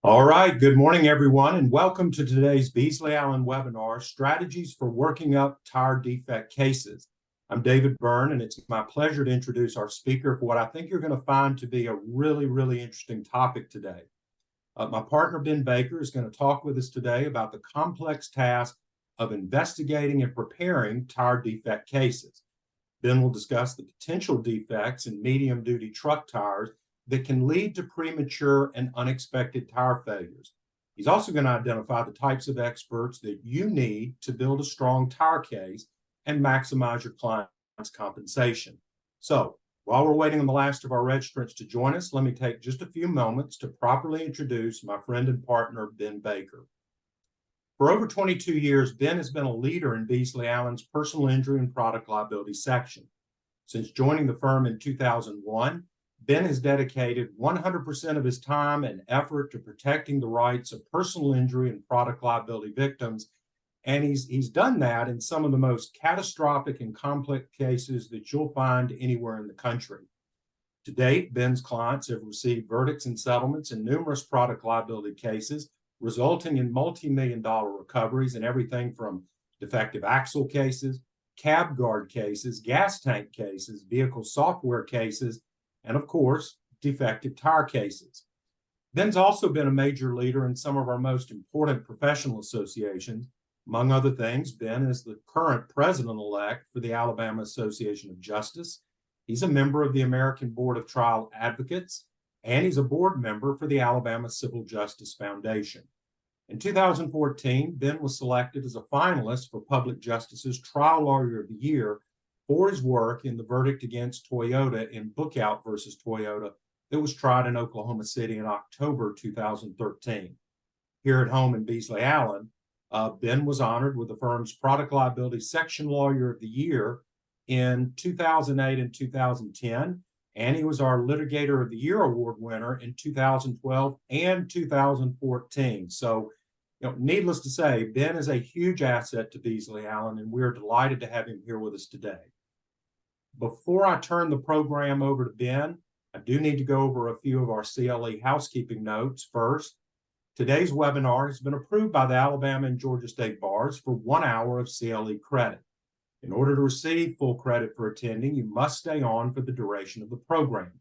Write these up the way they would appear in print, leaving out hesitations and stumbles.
All right, good morning, everyone, and welcome to today's Beasley Allen webinar, Strategies for Working Up Tire Defect Cases. I'm David Byrne, and it's my pleasure to introduce our speaker for what I think you're going to find to be a really interesting topic today. My partner, Ben Baker, is going to talk with us today about the complex task of investigating and preparing tire defect cases. Ben will discuss the potential defects in medium-duty truck tires that can lead to premature and unexpected tire failures. He's also going to identify the types of experts that you need to build a strong tire case and maximize your client's compensation. So, while we're waiting on the last of our registrants to join us, let me take just a few moments to properly introduce my friend and partner, Ben Baker. For over 22 years, Ben has been a leader in Beasley Allen's personal injury and product liability section. Since joining the firm in 2001, Ben has dedicated 100% of his time and effort to protecting the rights of personal injury and product liability victims, and he's done that in some of the most catastrophic and complex cases that you'll find anywhere in the country. To date, Ben's clients have received verdicts and settlements in numerous product liability cases, resulting in multi-million-dollar recoveries in everything from defective axle cases, cab guard cases, gas tank cases, vehicle software cases, and of course, defective tire cases. Ben's also been a major leader in some of our most important professional associations. Among other things, Ben is the current president-elect for the Alabama Association of Justice. He's a member of the American Board of Trial Advocates, and he's a board member for the Alabama Civil Justice Foundation. In 2014, Ben was selected as a finalist for Public Justice's Trial Lawyer of the Year for his work in the verdict against Toyota in Bookout versus Toyota that was tried in Oklahoma City in October 2013. Here at home in Beasley Allen, Ben was honored with the firm's Product Liability Section Lawyer of the Year in 2008 and 2010, and he was our Litigator of the Year award winner in 2012 and 2014. So, needless to say, Ben is a huge asset to Beasley Allen, and we're delighted to have him here with us today. Before I turn the program over to Ben, I do need to go over a few of our CLE housekeeping notes. First, today's webinar has been approved by the Alabama and Georgia State Bars for 1 hour of CLE credit. In order to receive full credit for attending, you must stay on for the duration of the program.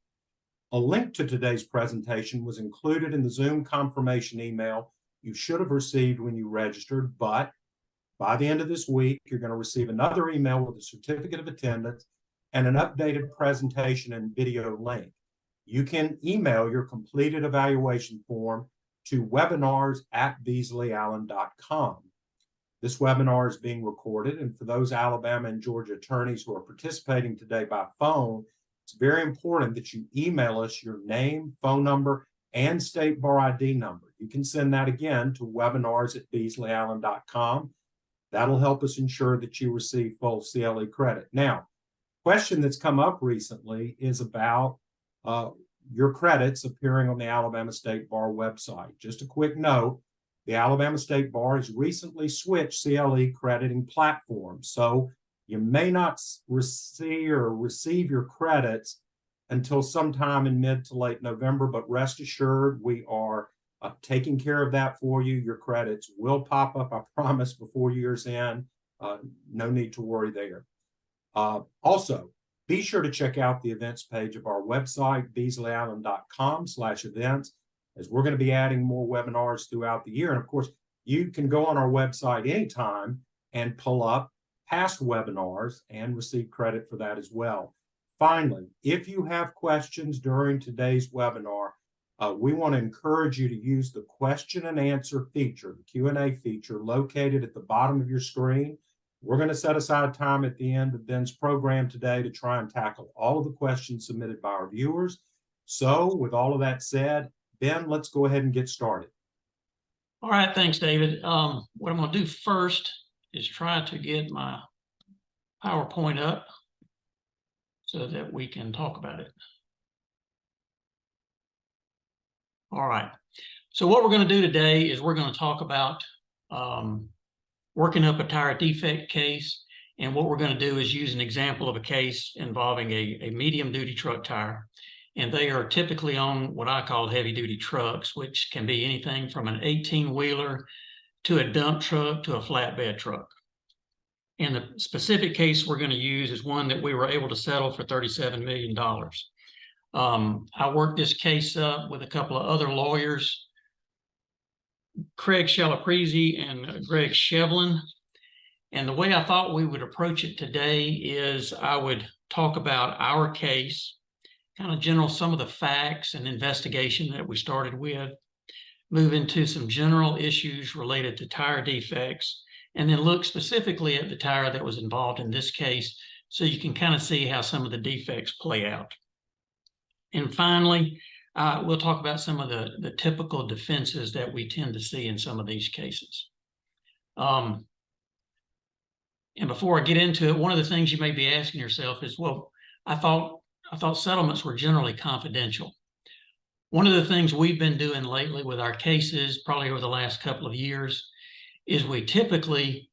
A link to today's presentation was included in the Zoom confirmation email you should have received when you registered, but by the end of this week, you're going to receive another email with a certificate of attendance and an updated presentation and video link. You can email your completed evaluation form to webinars@beasleyallen.com. This webinar is being recorded, and for those Alabama and Georgia attorneys who are participating today by phone, it's very important that you email us your name, phone number, and state bar ID number. You can send that again to webinars@beasleyallen.com. That'll help us ensure that you receive full CLE credit. Now, question that's come up recently is about your credits appearing on the Alabama State Bar website. Just a quick note, the Alabama State Bar has recently switched CLE crediting platforms, so you may not receive your credits until sometime in mid to late November, but rest assured we are taking care of that for you. Your credits will pop up, I promise, before year's end. No need to worry there. Also, be sure to check out the events page of our website, beasleyallen.com/events, as we're going to be adding more webinars throughout the year. And of course, you can go on our website anytime and pull up past webinars and receive credit for that as well. Finally, if you have questions during today's webinar, we want to encourage you to use the question and answer feature, the Q&A feature located at the bottom of your screen. We're going to set aside time at the end of Ben's program today to try and tackle all of the questions submitted by our viewers. So with all of that said, Ben, let's go ahead and get started. All right, thanks, David. What I'm going to do first is try to get my PowerPoint up so that we can talk about it. All right. So what we're going to do today is we're going to talk about working up a tire defect case. And what we're going to do is use an example of a case involving a medium-duty truck tire. and they are typically on what I call heavy-duty trucks, which can be anything from an 18-wheeler to a dump truck to a flatbed truck. And the specific case we're going to use is one that we were able to settle for $37 million. I worked this case up with a couple of other lawyers, Craig Shalaprezi and Greg Shevlin. And the way I thought we would approach it today is I would talk about our case, kind of some of the facts and investigation that we started with, move into some general issues related to tire defects, and then look specifically at the tire that was involved in this case so you can kind of see how some of the defects play out. And finally, we'll talk about some of the typical defenses that we tend to see in some of these cases. And before I get into it, one of the things you may be asking yourself is, well, I thought settlements were generally confidential. One of the things we've been doing lately with our cases, probably over the last couple of years, is we typically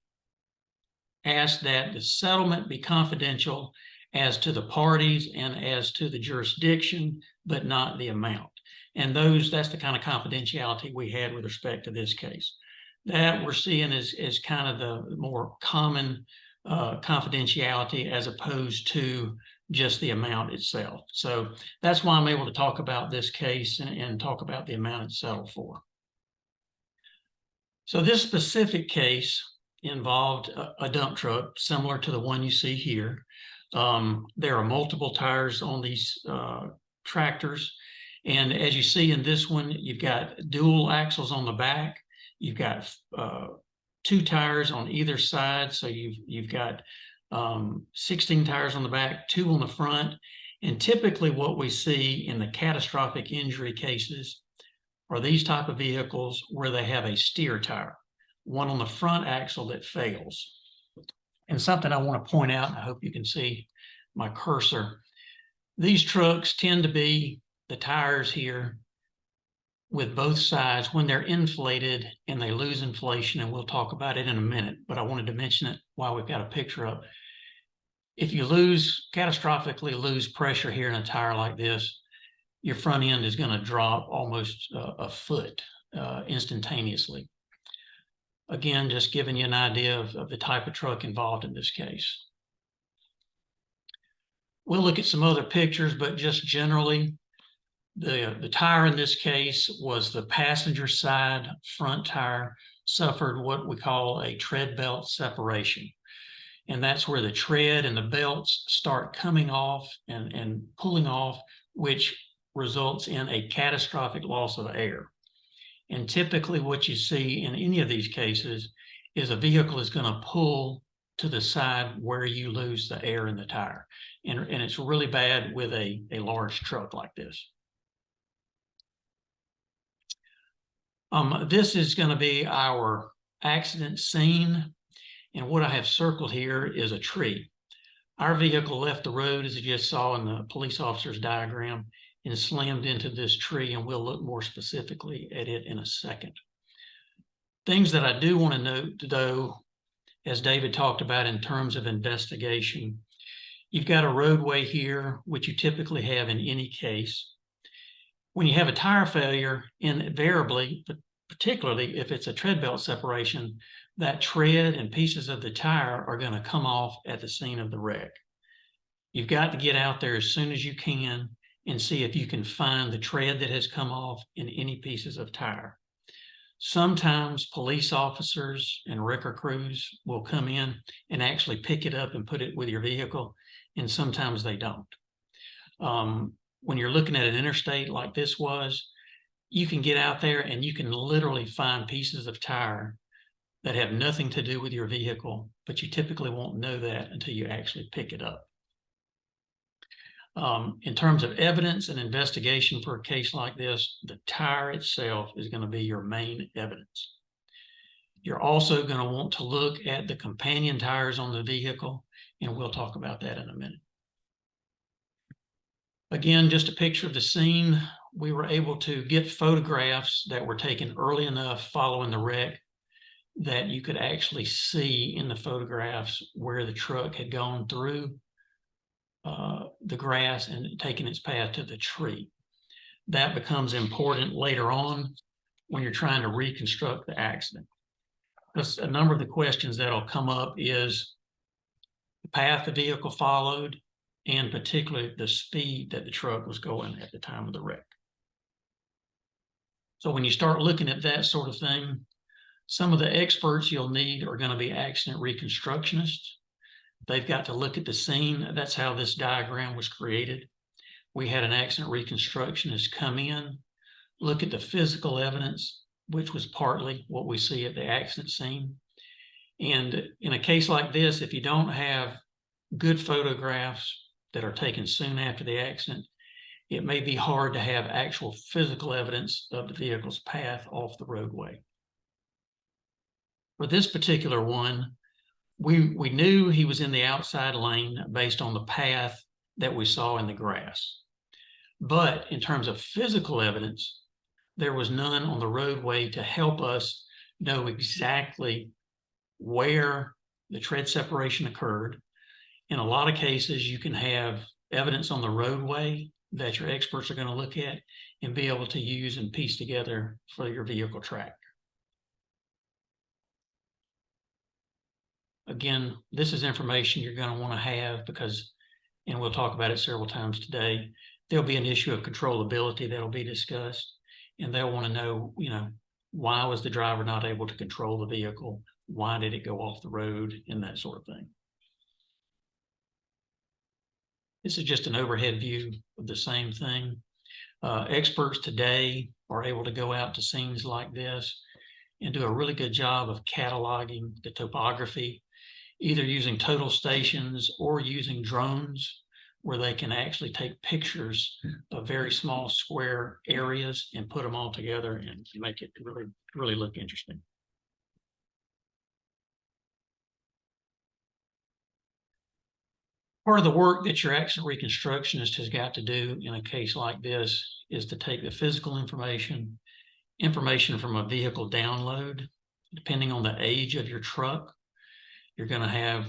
ask that the settlement be confidential as to the parties and as to the jurisdiction, but not the amount. And that's the kind of confidentiality we had with respect to this case. That we're seeing is kind of the more common confidentiality as opposed to just the amount itself. So that's why I'm able to talk about this case and talk about the amount it's settled for. So this specific case involved a dump truck similar to the one you see here. There are multiple tires on these tractors. And as you see in this one, you've got dual axles on the back. You've got 2 tires on either side. So you've got 16 tires on the back, 2 on the front. And typically what we see in the catastrophic injury cases are these type of vehicles where they have a steer tire, one on the front axle that fails. And something I want to point out, and I hope you can see my cursor, these trucks tend to be the tires here with both sides when they're inflated and they lose inflation, and we'll talk about it in a minute, but I wanted to mention it while we've got a picture up. If you catastrophically lose pressure here in a tire like this, your front end is going to drop almost a foot instantaneously. Again, just giving you an idea of the type of truck involved in this case. We'll look at some other pictures, but just generally, the tire in this case was the passenger side front tire suffered what we call a tread belt separation. And that's where the tread and the belts start coming off and pulling off, which results in a catastrophic loss of air. And typically what you see in any of these cases is a vehicle is going to pull to the side where you lose the air in the tire. And it's really bad with a large truck like this. This is going to be our accident scene. And what I have circled here is a tree. Our vehicle left the road, as you just saw in the police officer's diagram, and slammed into this tree, and we'll look more specifically at it in a second. Things that I do want to note, though, as David talked about in terms of investigation, you've got a roadway here, which you typically have in any case. When you have a tire failure, invariably, but particularly if it's a tread belt separation, that tread and pieces of the tire are going to come off at the scene of the wreck. You've got to get out there as soon as you can and see if you can find the tread that has come off in any pieces of tire. Sometimes police officers and wrecker crews will come in and actually pick it up and put it with your vehicle, and sometimes they don't. When you're looking at an interstate like this was, you can get out there and you can literally find pieces of tire that have nothing to do with your vehicle, but you typically won't know that until you actually pick it up. In terms of evidence and investigation for a case like this, the tire itself is going to be your main evidence. You're also going to want to look at the companion tires on the vehicle, and we'll talk about that in a minute. Again, just a picture of the scene. We were able to get photographs that were taken early enough following the wreck that you could actually see in the photographs where the truck had gone through the grass and taking its path to the tree. That becomes important later on when you're trying to reconstruct the accident. Because a number of the questions that'll come up is the path the vehicle followed, and particularly the speed that the truck was going at the time of the wreck. So when you start looking at that sort of thing, some of the experts you'll need are going to be accident reconstructionists. They've got to look at the scene. That's how this diagram was created. We had an accident reconstructionist come in, look at the physical evidence, which was partly what we see at the accident scene. And in a case like this, if you don't have good photographs that are taken soon after the accident, it may be hard to have actual physical evidence of the vehicle's path off the roadway. For this particular one, we knew he was in the outside lane based on the path that we saw in the grass. But in terms of physical evidence, there was none on the roadway to help us know exactly where the tread separation occurred. In a lot of cases, you can have evidence on the roadway that your experts are going to look at and be able to use and piece together for your vehicle track. Again, this is information you're going to want to have because, and we'll talk about it several times today, there'll be an issue of controllability that'll be discussed, and they'll want to know, why was the driver not able to control the vehicle? Why did it go off the road? And that sort of thing. This is just an overhead view of the same thing. Experts today are able to go out to scenes like this and do a really good job of cataloging the topography, either using total stations or using drones, where they can actually take pictures of very small square areas and put them all together and make it really, really look interesting. Part of the work that your accident reconstructionist has got to do in a case like this is to take the physical information from a vehicle download. Depending on the age of your truck, you're going to have,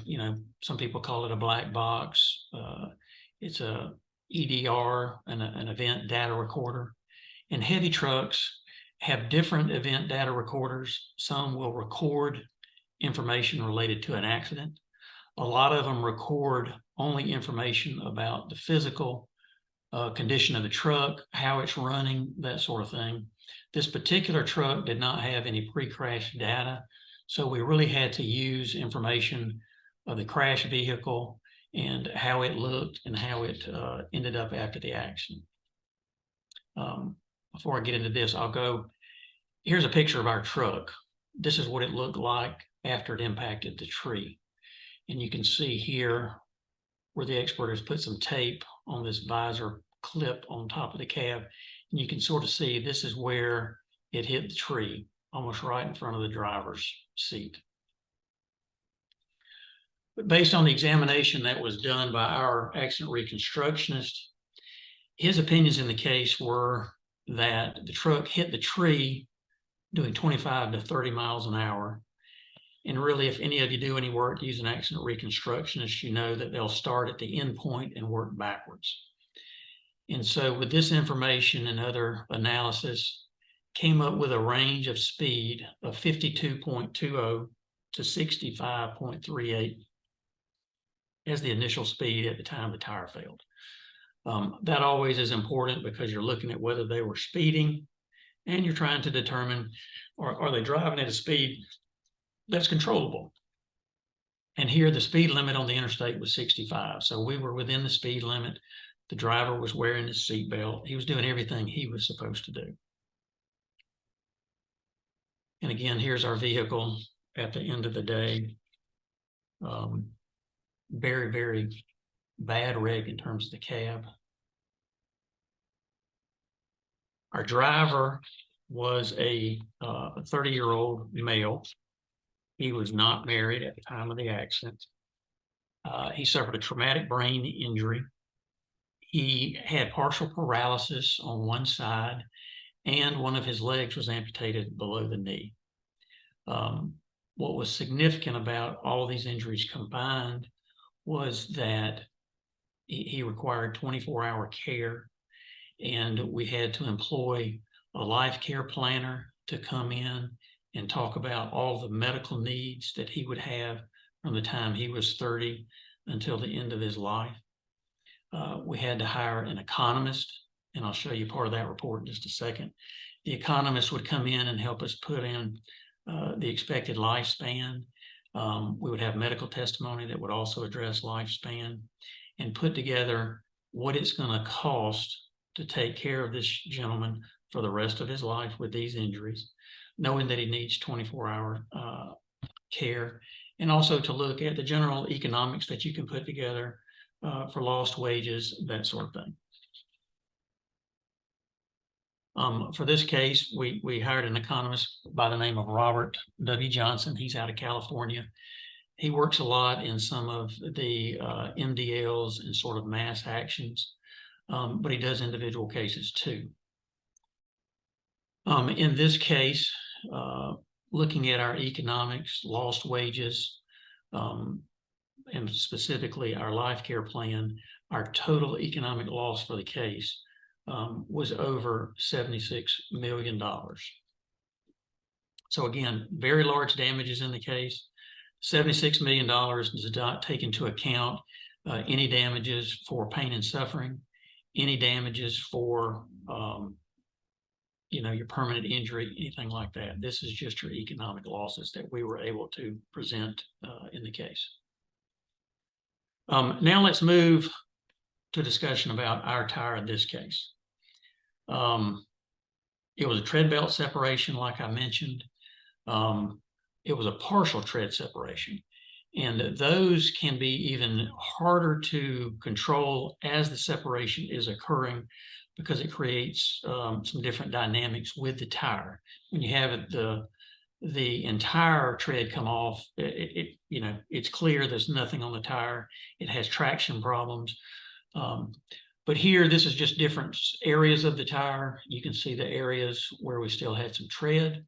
some people call it a black box. It's a EDR, an event data recorder. And heavy trucks have different event data recorders. Some will record information related to an accident. A lot of them record only information about the physical condition of the truck, how it's running, that sort of thing. This particular truck did not have any pre-crash data, so we really had to use information of the crash vehicle and how it looked and how it ended up after the accident. Before I get into this, here's a picture of our truck. This is what it looked like after it impacted the tree. And you can see here where the expert has put some tape on this visor clip on top of the cab. And you can sort of see this is where it hit the tree, almost right in front of the driver's seat. But based on the examination that was done by our accident reconstructionist, his opinions in the case were that the truck hit the tree doing 25 to 30 miles an hour. And really, if any of you do any work using accident reconstructionists, you know that they'll start at the end point and work backwards. And so with this information and other analysis, came up with a range of speed of 52.20 to 65.38 as the initial speed at the time the tire failed. That always is important because you're looking at whether they were speeding and you're trying to determine, are they driving at a speed that's controllable. And here the speed limit on the interstate was 65. So we were within the speed limit. The driver was wearing his seatbelt. He was doing everything he was supposed to do. And again, here's our vehicle at the end of the day. Very, very bad wreck in terms of the cab. Our driver was a 30-year-old male. He was not married at the time of the accident. He suffered a traumatic brain injury. He had partial paralysis on one side, and one of his legs was amputated below the knee. What was significant about all of these injuries combined was that he required 24-hour care, and we had to employ a life care planner to come in and talk about all the medical needs that he would have from the time he was 30 until the end of his life. We had to hire an economist, and I'll show you part of that report in just a second. The economist would come in and help us put in the expected lifespan. We would have medical testimony that would also address lifespan, and put together what it's going to cost to take care of this gentleman for the rest of his life with these injuries, knowing that he needs 24-hour care, and also to look at the general economics that you can put together for lost wages, that sort of thing. For this case, we hired an economist by the name of Robert W. Johnson. He's out of California. He works a lot in some of the MDLs and sort of mass actions, but he does individual cases too. In this case, looking at our economics, lost wages, and specifically our life care plan, our total economic loss for the case was over $76 million. So again, very large damages in the case. $76 million does not take into account any damages for pain and suffering, any damages for your permanent injury, anything like that. This is just your economic losses that we were able to present in the case. Now let's move to discussion about our tire in this case. It was a tread belt separation, like I mentioned. It was a partial tread separation, and those can be even harder to control as the separation is occurring, because it creates some different dynamics with the tire. When you have the entire tread come off, it's clear there's nothing on the tire. It has traction problems. But here, this is just different areas of the tire. You can see the areas where we still had some tread.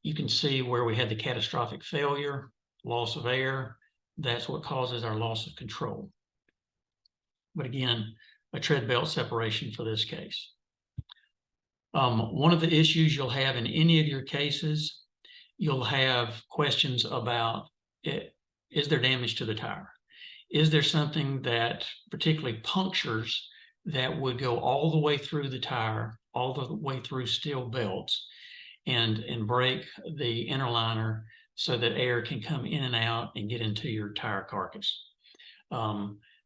You can see where we had the catastrophic failure, loss of air. That's what causes our loss of control. But again, a tread belt separation for this case. One of the issues you'll have in any of your cases, you'll have questions about, is there damage to the tire? Is there something that particularly punctures that would go all the way through the tire, all the way through steel belts, and break the inner liner so that air can come in and out and get into your tire carcass?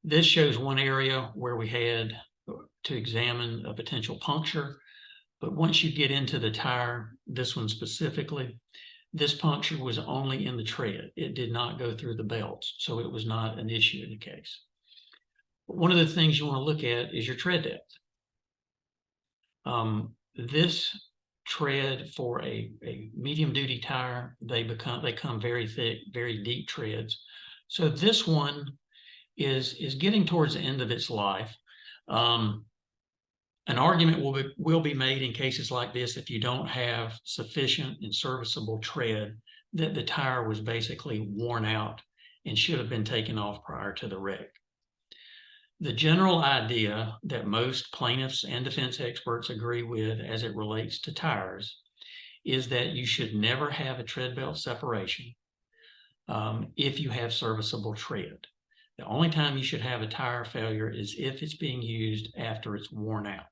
This shows one area where we had to examine a potential puncture, but once you get into the tire, this one specifically, this puncture was only in the tread. It did not go through the belts, so it was not an issue in the case. But one of the things you want to look at is your tread depth. This tread for a medium-duty tire, they come very thick, very deep treads. So this one is getting towards the end of its life. An argument will be made in cases like this, if you don't have sufficient and serviceable tread, that the tire was basically worn out and should have been taken off prior to the wreck. The general idea that most plaintiffs and defense experts agree with as it relates to tires is that you should never have a tread belt separation if you have serviceable tread. The only time you should have a tire failure is if it's being used after it's worn out.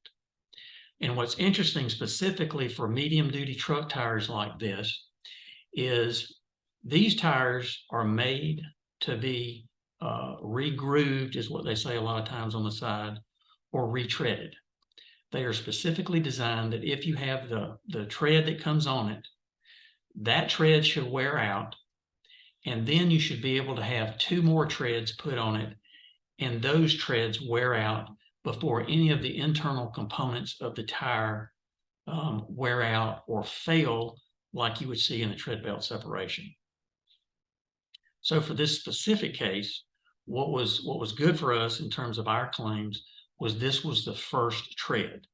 And what's interesting specifically for medium-duty truck tires like this is these tires are made to be re-grooved, is what they say a lot of times on the side, or retreaded. They are specifically designed that if you have the tread that comes on it, that tread should wear out, and then you should be able to have 2 more treads put on it, and those treads wear out before any of the internal components of the tire wear out or fail, like you would see in a tread belt separation. So for this specific case, what was good for us in terms of our claims was this was the first tread.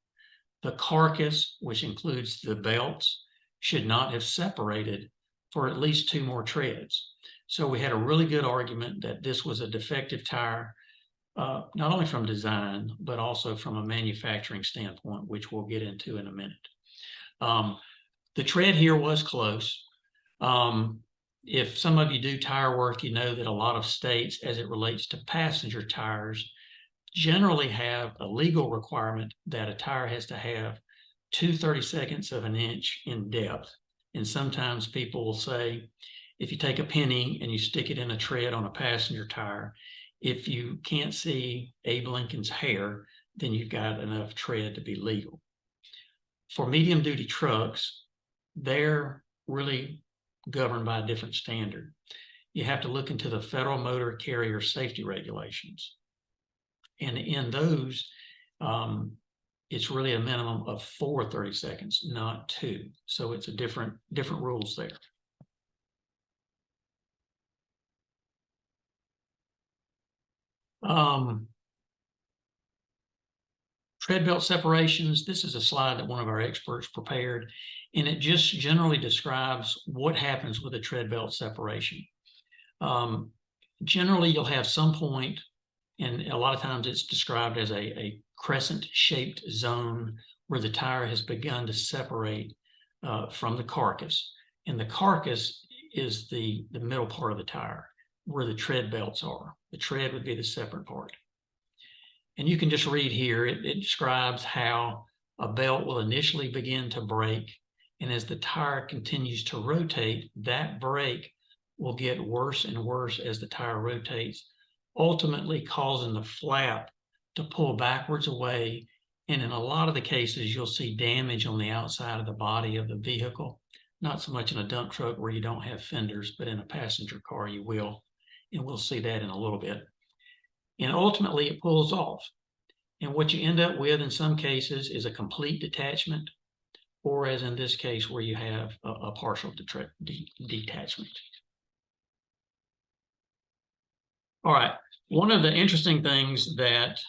The carcass, which includes the belts, should not have separated for at least 2 more treads. So we had a really good argument that this was a defective tire not only from design, but also from a manufacturing standpoint, which we'll get into in a minute. The tread here was close. If some of you do tire work, you know that a lot of states, as it relates to passenger tires, generally have a legal requirement that a tire has to have 2/32 of an inch in depth. And sometimes people will say, if you take a penny and you stick it in a tread on a passenger tire, if you can't see Abe Lincoln's hair, then you've got enough tread to be legal. For medium duty trucks, they're really governed by a different standard. You have to look into the Federal Motor Carrier Safety Regulations. And in those, it's really a minimum of 4/32, not 2. So it's a different rules there. Tread belt separations. This is a slide that one of our experts prepared, and it just generally describes what happens with a tread belt separation. Generally, you'll have some point, and a lot of times it's described as a crescent-shaped zone where the tire has begun to separate from the carcass. And the carcass is the middle part of the tire, where the tread belts are. The tread would be the separate part. And you can just read here, it describes how a belt will initially begin to break, and as the tire continues to rotate, that break will get worse and worse as the tire rotates, ultimately causing the flap to pull backwards away. And in a lot of the cases, you'll see damage on the outside of the body of the vehicle. Not so much in a dump truck where you don't have fenders, but in a passenger car you will. And we'll see that in a little bit. And ultimately it pulls off. And what you end up with in some cases is a complete detachment, or as in this case where you have a partial detachment. All right, one of the interesting things that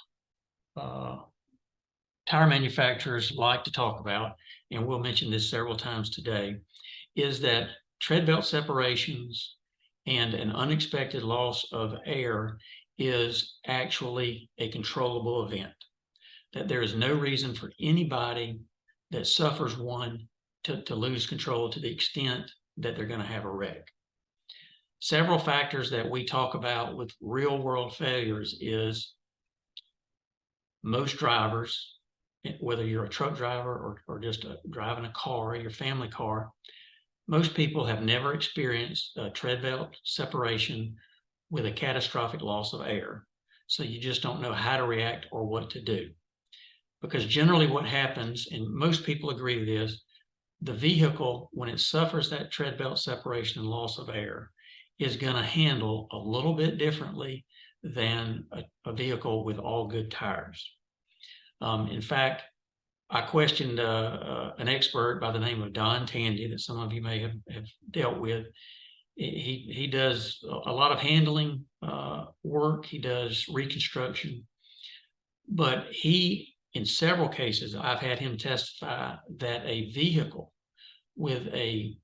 tire manufacturers like to talk about, and we'll mention this several times today, is that tread belt separations and an unexpected loss of air is actually a controllable event, that there is no reason for anybody that suffers one to lose control to the extent that they're going to have a wreck. Several factors that we talk about with real world failures is most drivers, whether you're a truck driver or just driving a car, your family car, most people have never experienced a tread belt separation with a catastrophic loss of air. So you just don't know how to react or what to do. Because generally what happens, and most people agree with this, the vehicle, when it suffers that tread belt separation and loss of air, is going to handle a little bit differently than a vehicle with all good tires. In fact, I questioned an expert by the name of Don Tandy that some of you may have dealt with. He does a lot of handling work. He does reconstruction. But he, in several cases, I've had him testify that a vehicle with a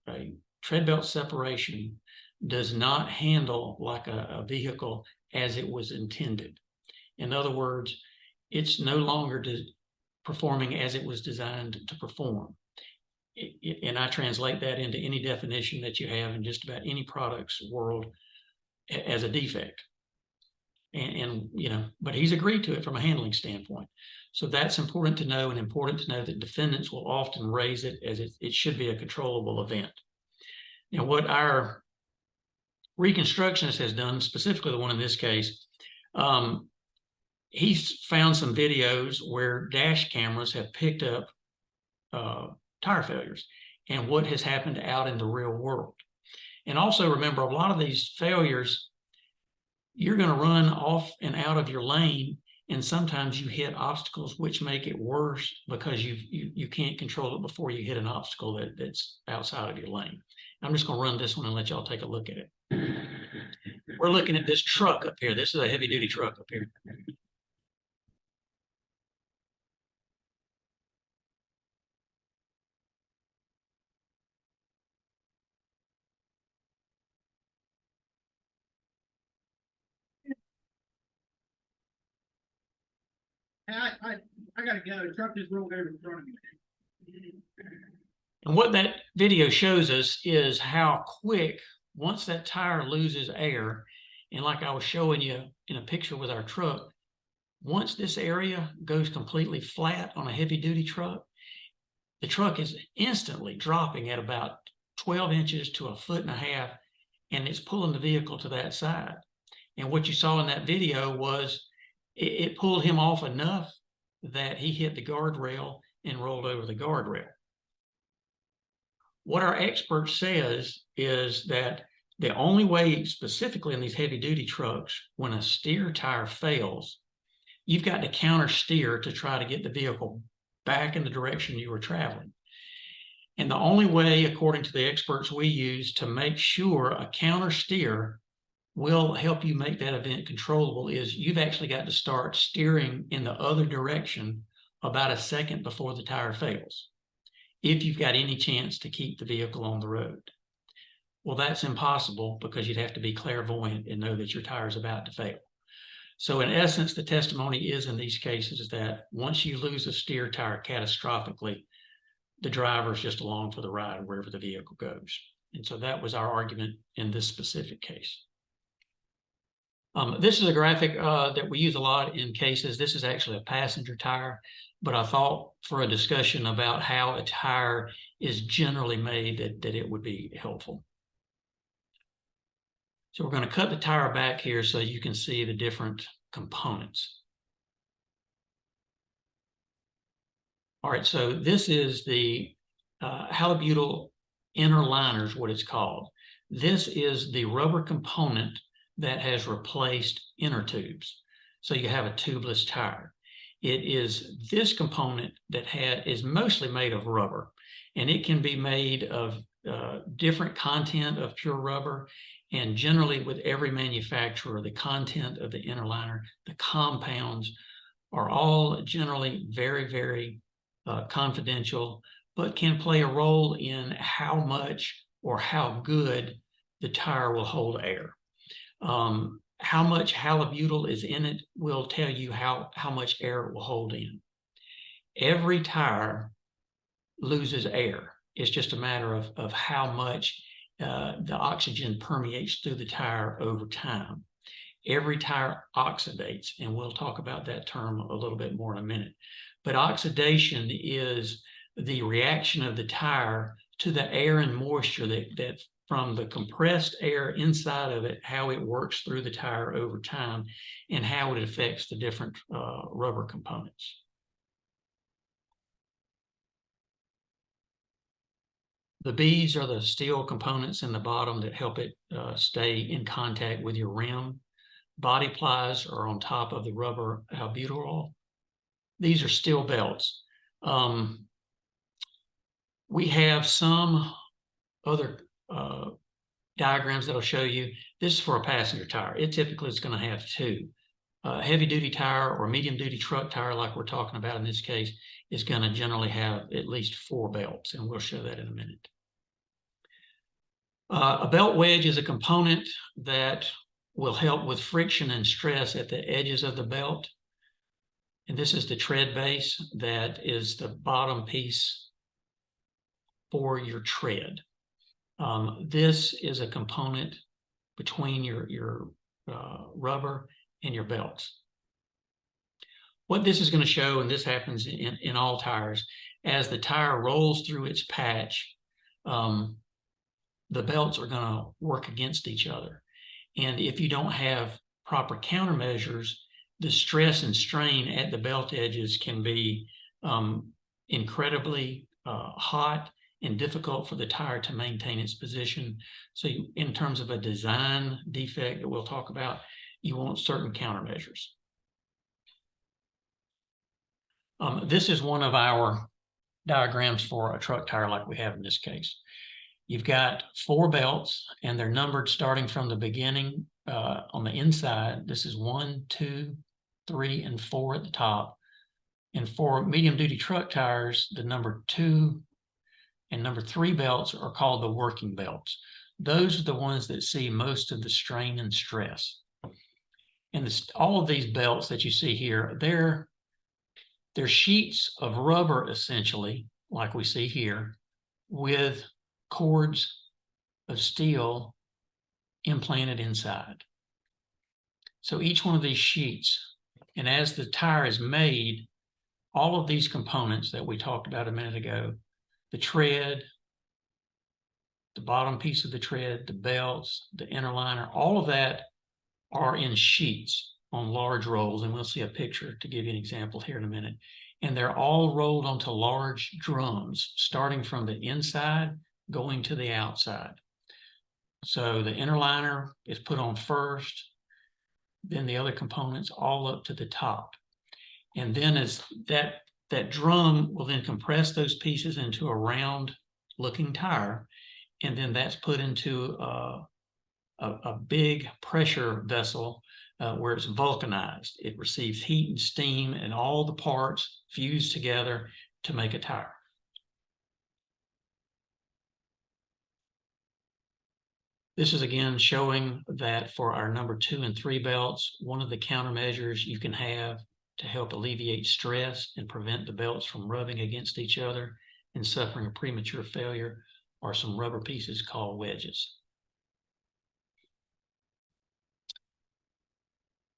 tread belt separation does not handle like a vehicle as it was intended. In other words, it's no longer performing as it was designed to perform. And I translate that into any definition that you have in just about any product's world as a defect. And you know, but he's agreed to it from a handling standpoint. So that's important to know, and important to know that defendants will often raise it as it should be a controllable event. Now, what our reconstructionist has done, specifically the one in this case, he's found some videos where dash cameras have picked up tire failures and what has happened out in the real world. And also remember, a lot of these failures, you're going to run off and out of your lane, and sometimes you hit obstacles which make it worse because you can't control it before you hit an obstacle that's outside of your lane. I'm just going to run this one and let y'all take a look at it. We're looking at this truck up here. This is a heavy duty truck up here. I gotta go. The truck just rolled over in front of me. And what that video shows us is how quick, once that tire loses air, and like I was showing you in a picture with our truck, once this area goes completely flat on a heavy duty truck, the truck is instantly dropping at about 12 inches to 1.5 feet, and it's pulling the vehicle to that side. And what you saw in that video was it pulled him off enough that he hit the guardrail and rolled over the guardrail. What our expert says is that the only way, specifically in these heavy duty trucks, when a steer tire fails, you've got to counter steer to try to get the vehicle back in the direction you were traveling. And the only way, according to the experts we use, to make sure a counter steer will help you make that event controllable is you've actually got to start steering in the other direction about a second before the tire fails, if you've got any chance to keep the vehicle on the road. Well, that's impossible because you'd have to be clairvoyant and know that your tire is about to fail. So in essence, the testimony is in these cases that once you lose a steer tire catastrophically, the driver is just along for the ride wherever the vehicle goes. And so that was our argument in this specific case. This is a graphic that we use a lot in cases. This is actually a passenger tire, but I thought for a discussion about how a tire is generally made that it would be helpful. So we're going to cut the tire back here so you can see the different components. All right, so this is the halobutyl inner liner is what it's called. This is the rubber component that has replaced inner tubes. So you have a tubeless tire. It is this component that is mostly made of rubber, and it can be made of different content of pure rubber. And generally with every manufacturer, the content of the inner liner, the compounds are all generally very, very confidential, but can play a role in how much or how good the tire will hold air. How much halobutyl is in it will tell you how much air it will hold in. Every tire loses air. It's just a matter of how much the oxygen permeates through the tire over time. Every tire oxidates, and we'll talk about that term a little bit more in a minute. But oxidation is the reaction of the tire to the air and moisture that from the compressed air inside of it, how it works through the tire over time, and how it affects the different rubber components. The beads are the steel components in the bottom that help it stay in contact with your rim. Body plies are on top of the rubber albuterol. These are steel belts. We have some other diagrams that'll show you. This is for a passenger tire. It typically is going to have two. Heavy duty tire or medium duty truck tire, like we're talking about in this case, is going to generally have at least 4 belts, and we'll show that in a minute. A belt wedge is a component that will help with friction and stress at the edges of the belt. And this is the tread base that is the bottom piece for your tread. This is a component between your rubber and your belts. What this is going to show, and this happens in all tires, as the tire rolls through its patch, the belts are going to work against each other. And if you don't have proper countermeasures, the stress and strain at the belt edges can be incredibly hot and difficult for the tire to maintain its position. So in terms of a design defect that we'll talk about, you want certain countermeasures. This is one of our diagrams for a truck tire like we have in this case. You've got 4 belts, and they're numbered starting from the beginning on the inside. This is 1, 2, 3, and 4 at the top. And for medium-duty truck tires, the number 2 and number 3 belts are called the working belts. Those are the ones that see most of the strain and stress. And all of these belts that you see here, they're They're sheets of rubber, essentially, like we see here, with cords of steel implanted inside. So each one of these sheets, and as the tire is made, all of these components that we talked about a minute ago, the tread, the bottom piece of the tread, the belts, the inner liner, all of that are in sheets on large rolls. And we'll see a picture to give you an example here in a minute. And they're all rolled onto large drums, starting from the inside, going to the outside. So the inner liner is put on first, then the other components all up to the top. And then as that drum will then compress those pieces into a round looking tire. And then that's put into a big pressure vessel where it's vulcanized. It receives heat and steam, and all the parts fuse together to make a tire. This is again showing that for our number 2 and 3 belts, one of the countermeasures you can have to help alleviate stress and prevent the belts from rubbing against each other and suffering a premature failure are some rubber pieces called wedges.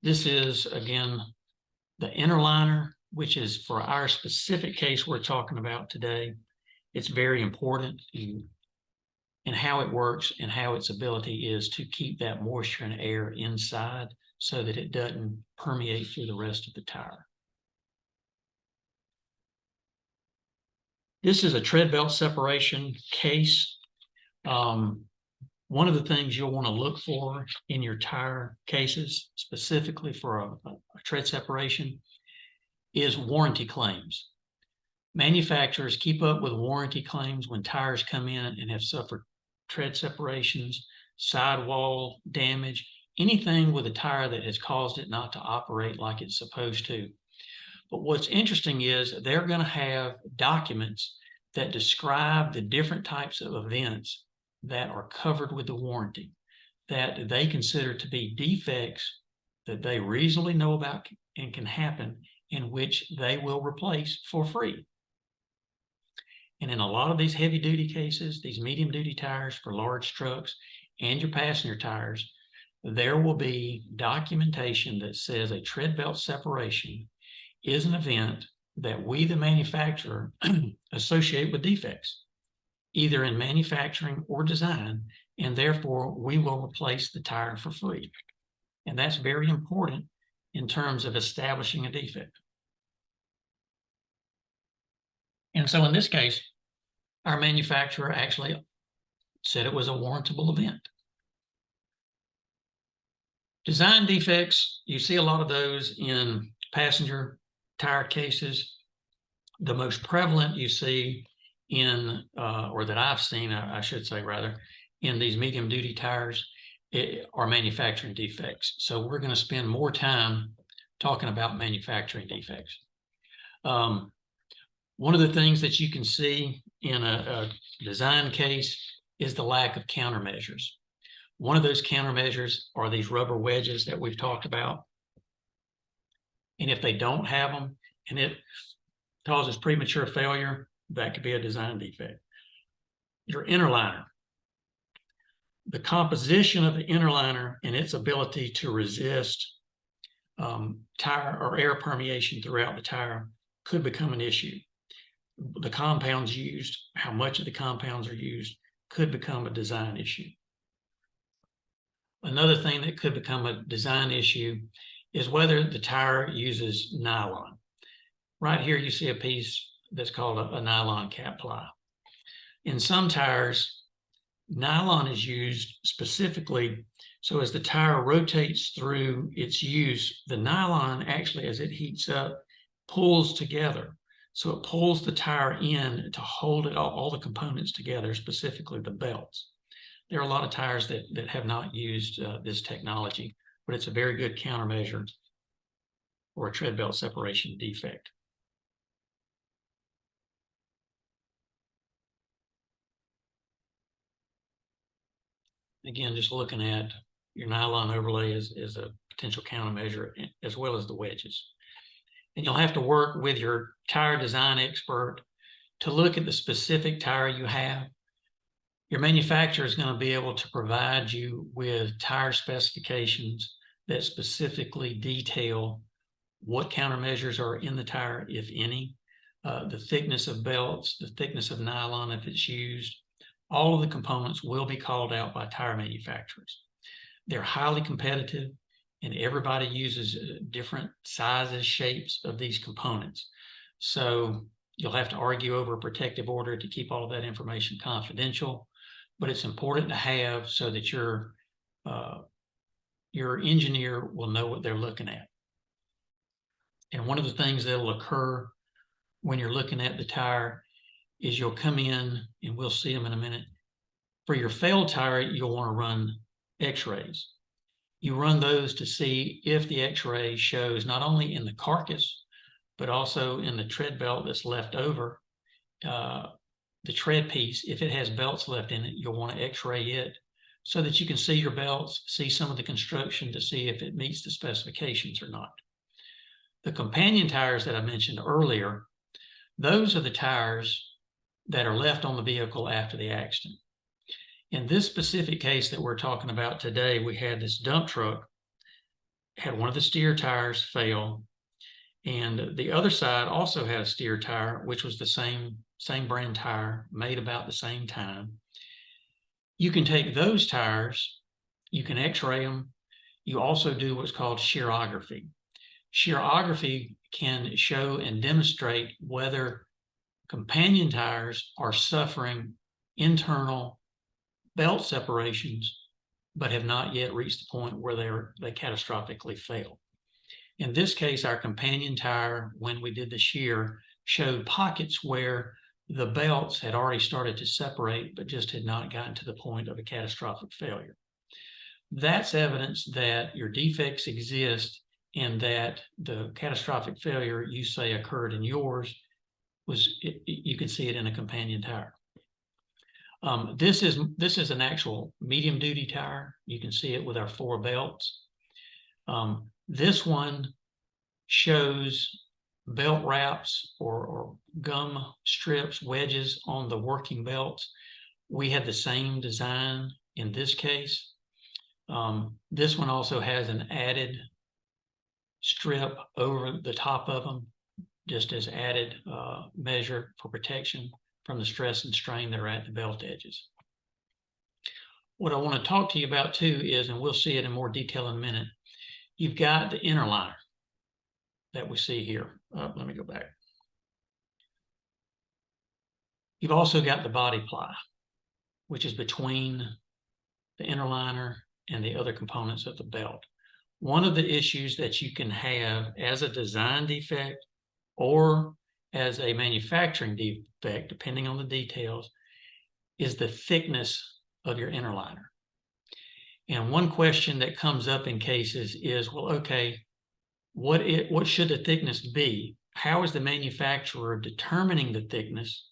This is, again, the inner liner, which is for our specific case we're talking about today. It's very important in how it works and how its ability is to keep that moisture and air inside so that it doesn't permeate through the rest of the tire. This is a tread belt separation case. One of the things you'll want to look for in your tire cases, specifically for a tread separation, is warranty claims. Manufacturers keep up with warranty claims when tires come in and have suffered tread separations, sidewall damage, anything with a tire that has caused it not to operate like it's supposed to. But what's interesting is they're going to have documents that describe the different types of events that are covered with the warranty, that they consider to be defects that they reasonably know about and can happen, in which they will replace for free. And in a lot of these heavy duty cases, these medium duty tires for large trucks and your passenger tires, there will be documentation that says a tread belt separation is an event that we, the manufacturer, associate with defects, either in manufacturing or design, and therefore we will replace the tire for free. And that's very important in terms of establishing a defect. And so in this case, our manufacturer actually said it was a warrantable event. Design defects, you see a lot of those in passenger tire cases. The most prevalent you see in, or that I've seen, I should say rather, in these medium duty tires are manufacturing defects. So we're going to spend more time talking about manufacturing defects. One of the things that you can see in a design case is the lack of countermeasures. One of those countermeasures are these rubber wedges that we've talked about. And if they don't have them and it causes premature failure, that could be a design defect. Your inner liner. The composition of the inner liner and its ability to resist tire or air permeation throughout the tire could become an issue. The compounds used, how much of the compounds are used, could become a design issue. Another thing that could become a design issue is whether the tire uses nylon. Right here you see a piece that's called a nylon cap ply. In some tires, nylon is used specifically so as the tire rotates through its use, the nylon actually, as it heats up, pulls together. So it pulls the tire in to hold it all the components together, specifically the belts. There are a lot of tires that have not used this technology, but it's a very good countermeasure for a tread belt separation defect. Again, just looking at your nylon overlay is a potential countermeasure, as well as the wedges. And you'll have to work with your tire design expert to look at the specific tire you have. Your manufacturer is going to be able to provide you with tire specifications that specifically detail what countermeasures are in the tire, if any, the thickness of belts, the thickness of nylon if it's used. All of the components will be called out by tire manufacturers. They're highly competitive, and everybody uses different sizes, shapes of these components. So you'll have to argue over a protective order to keep all of that information confidential, but it's important to have so that your engineer will know what they're looking at. And one of the things that will occur when you're looking at the tire is you'll come in, and we'll see them in a minute. For your failed tire, you'll want to run x-rays. You run those to see if the x-ray shows not only in the carcass, but also in the tread belt that's left over, the tread piece. If it has belts left in it, you'll want to x-ray it so that you can see your belts, see some of the construction to see if it meets the specifications or not. The companion tires that I mentioned earlier, those are the tires that are left on the vehicle after the accident. In this specific case that we're talking about today, we had this dump truck, had one of the steer tires fail, and the other side also had a steer tire, which was the same brand tire, made about the same time. You can take those tires, you can x-ray them. You also do what's called shearography. Shearography can show and demonstrate whether companion tires are suffering internal belt separations, but have not yet reached the point where they catastrophically fail. In this case, our companion tire, when we did the shear, showed pockets where the belts had already started to separate, but just had not gotten to the point of a catastrophic failure. That's evidence that your defects exist and that the catastrophic failure you say occurred in yours you can see it in a companion tire. This is an actual medium duty tire. You can see it with our 4 belts. This one shows belt wraps or gum strips, wedges on the working belts. We had the same design in this case. This one also has an added strip over the top of them, just as added measure for protection from the stress and strain that are at the belt edges. What I want to talk to you about too is, and we'll see it in more detail in a minute, you've got the inner liner that we see here. Let me go back. You've also got the body ply, which is between the inner liner and the other components of the belt. One of the issues that you can have as a design defect or as a manufacturing defect, depending on the details, is the thickness of your inner liner. And one question that comes up in cases is, well, okay, what should the thickness be? How is the manufacturer determining the thickness?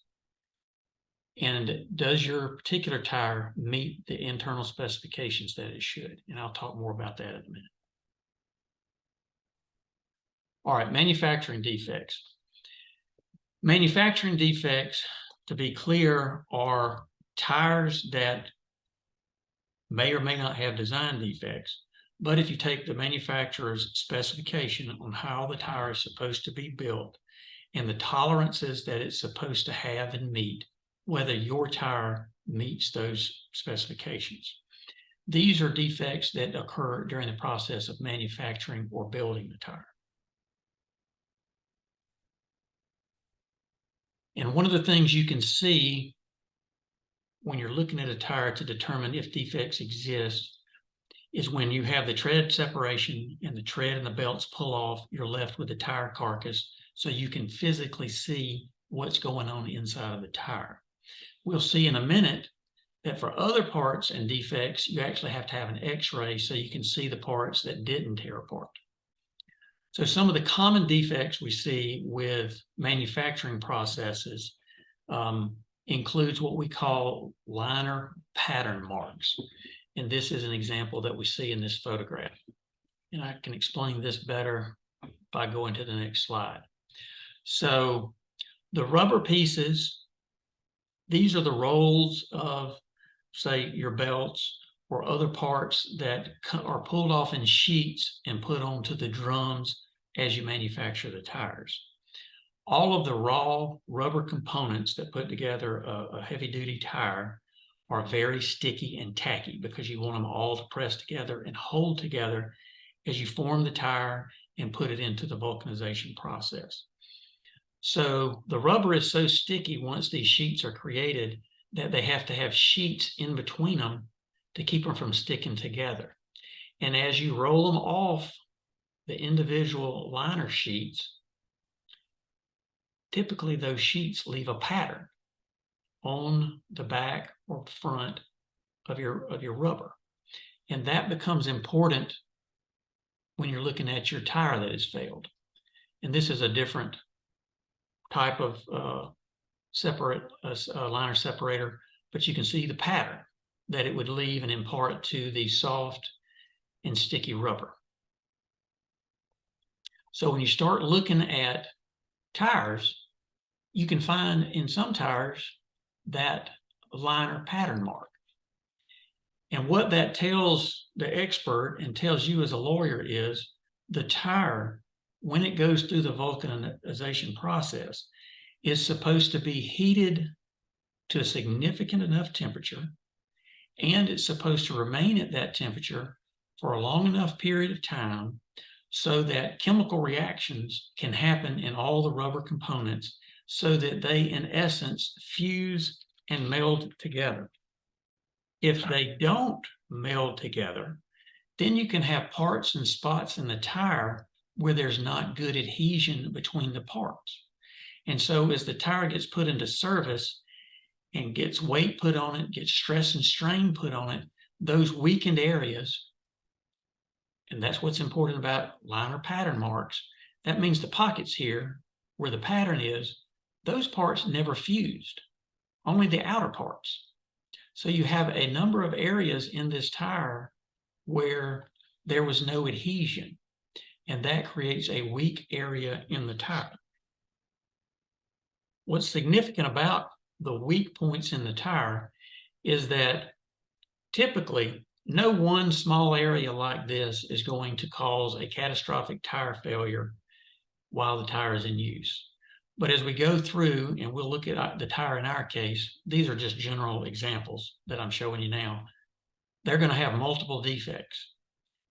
And does your particular tire meet the internal specifications that it should? And I'll talk more about that in a minute. All right, manufacturing defects. Manufacturing defects, to be clear, are tires that may or may not have design defects, but if you take the manufacturer's specification on how the tire is supposed to be built and the tolerances that it's supposed to have and meet, whether your tire meets those specifications. These are defects that occur during the process of manufacturing or building the tire. And one of the things you can see when you're looking at a tire to determine if defects exist is when you have the tread separation and the tread and the belts pull off, you're left with the tire carcass so you can physically see what's going on inside of the tire. We'll see in a minute that for other parts and defects, you actually have to have an x-ray so you can see the parts that didn't tear apart. So some of the common defects we see with manufacturing processes includes what we call liner pattern marks. And this is an example that we see in this photograph. And I can explain this better if I go into the next slide. So the rubber pieces, these are the rolls of, say, your belts or other parts that are pulled off in sheets and put onto the drums as you manufacture the tires. All of the raw rubber components that put together a heavy-duty tire are very sticky and tacky because you want them all to press together and hold together as you form the tire and put it into the vulcanization process. So the rubber is so sticky once these sheets are created that they have to have sheets in between them to keep them from sticking together. And as you roll them off the individual liner sheets, typically those sheets leave a pattern on the back or front of your rubber. And that becomes important when you're looking at your tire that has failed. And this is a different type of liner separator, but you can see the pattern that it would leave and impart to the soft and sticky rubber. So when you start looking at tires, you can find in some tires that liner pattern mark. And what that tells the expert and tells you as a lawyer is the tire, when it goes through the vulcanization process, is supposed to be heated to a significant enough temperature, and it's supposed to remain at that temperature for a long enough period of time so that chemical reactions can happen in all the rubber components so that they, in essence, fuse and meld together. If they don't meld together, then you can have parts and spots in the tire where there's not good adhesion between the parts. And so as the tire gets put into service and gets weight put on it, gets stress and strain put on it, those weakened areas, and that's what's important about liner pattern marks, that means the pockets here where the pattern is, those parts never fused, only the outer parts. So you have a number of areas in this tire where there was no adhesion, and that creates a weak area in the tire. What's significant about the weak points in the tire is that typically no one small area like this is going to cause a catastrophic tire failure while the tire is in use. But as we go through and we'll look at the tire in our case, these are just general examples that I'm showing you now. They're going to have multiple defects.